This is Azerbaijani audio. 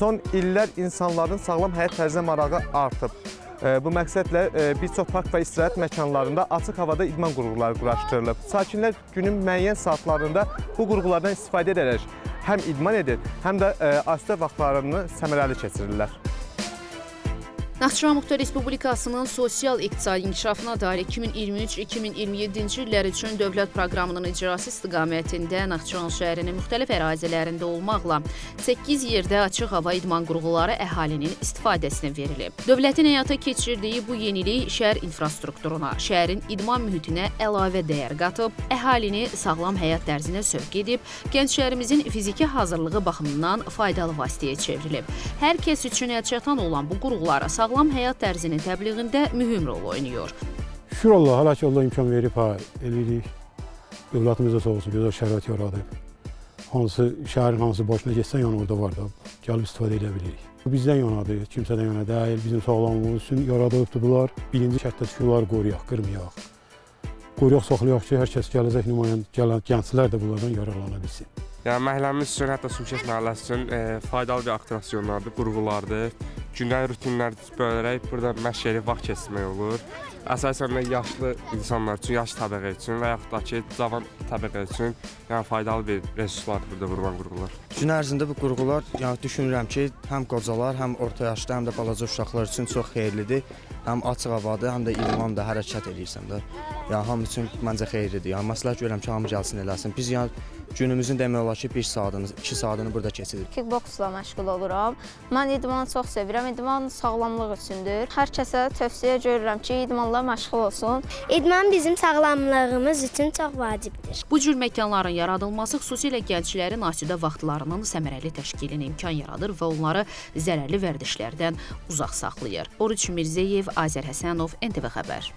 Son illər insanların sağlam həyat tərzinə marağı artıb. Bu məqsədlə bir çox park və istirahət məkanlarında açıq havada idman qurğuları quraşdırılıb. Sakinlər günün müəyyən saatlarında bu qurğulardan istifadə edərək həm idman edir, həm də asudə vaxtlarını səmərəli keçirirlər. Naxçıvan Muxtar Respublikasının sosial-iqtisadi inkişafına dair 2023-2027-ci illər üçün dövlət proqramının icrası istiqamətində Naxçıvan şəhərinin müxtəlif ərazilərində olmaqla 8 yerdə açıq hava idman qurğuları əhalinin istifadəsinə verilib. Dövlətin həyata keçirdiyi bu yenilik şəhər infrastrukturuna, şəhərin idman mühitinə əlavə dəyər qatıb, əhalini sağlam həyat tərzinə sövq edib, gənc şəhərimizin fiziki hazırlığı baxımından faydalı vasitəyə çevrilib. Hər kəs üçün əlçatan olan bu qurğulara sağlam həyat tərzinin təbliğində mühüm rol oynayır. Şükür Allah, hala ki Allah imkan verib, eləyirik. Dövlətimiz də sağ olsun, gözəl şərait yaradıb. Şəhərin hansı başına geçsən yana orada var da, gəlib istifadə edə bilirik. Bizdən yanadır, kimsədən yana deyil, bizim sağlamlığımız üçün yaradıbdır bunlar. Birinci şərtdə şunları qoruyaq, qırmayaq. Qoruyaq, saxlayaq ki, hər kəs gələcək nümayəndə gələn gənclər də bunlardan yararlana bilsin. Yəni, məhəlləmiz üçün, hətta Sumçət məhəlləsi üçün faydalı bir aktraksiyonlardır, qurğulardır. Gündəlik rutinlər bölərək burada məşq edib vaxt keçirmək olur. Əsasən də yaşlı insanlar üçün, yaşlı təbəqə üçün və yaxud da ki, cavan təbəqə üçün faydalı bir resurslardır burada qurulan qurğular. Gün ərzində bu qurğular düşünürəm ki, həm qocalar, həm orta yaşlı, həm də balaca uşaqlar üçün çox xeyirlidir. Həm açıq havadır, həm də idmanda hərəkət edirsən də. Hamı üçün məncə xeyirlidir. Məsləhət görürəm ki, hamı gəlsin eləsin. Biz günümüzün demək olar ki, 1 saatını, 2 saatını burada keçiririk. Kickboksla məşğul oluram. Mən idmanı çox sevirəm. İdman sağlamlıq üçündür. Hər kəsə tövsiyə görürəm ki, idmanla məşğul olsun. İdman bizim sağlamlığımız üçün çox vacibdir. Bu cür məkanların yaradılması xüsusilə gənclərin asudə vaxtlarının səmərəli təşkilinə imkan yaradır və onları zərərli vərdişlərdən uzaq saxlayır. Oruç Mirzəyev, Azər Həsənov, NTV Xəbər.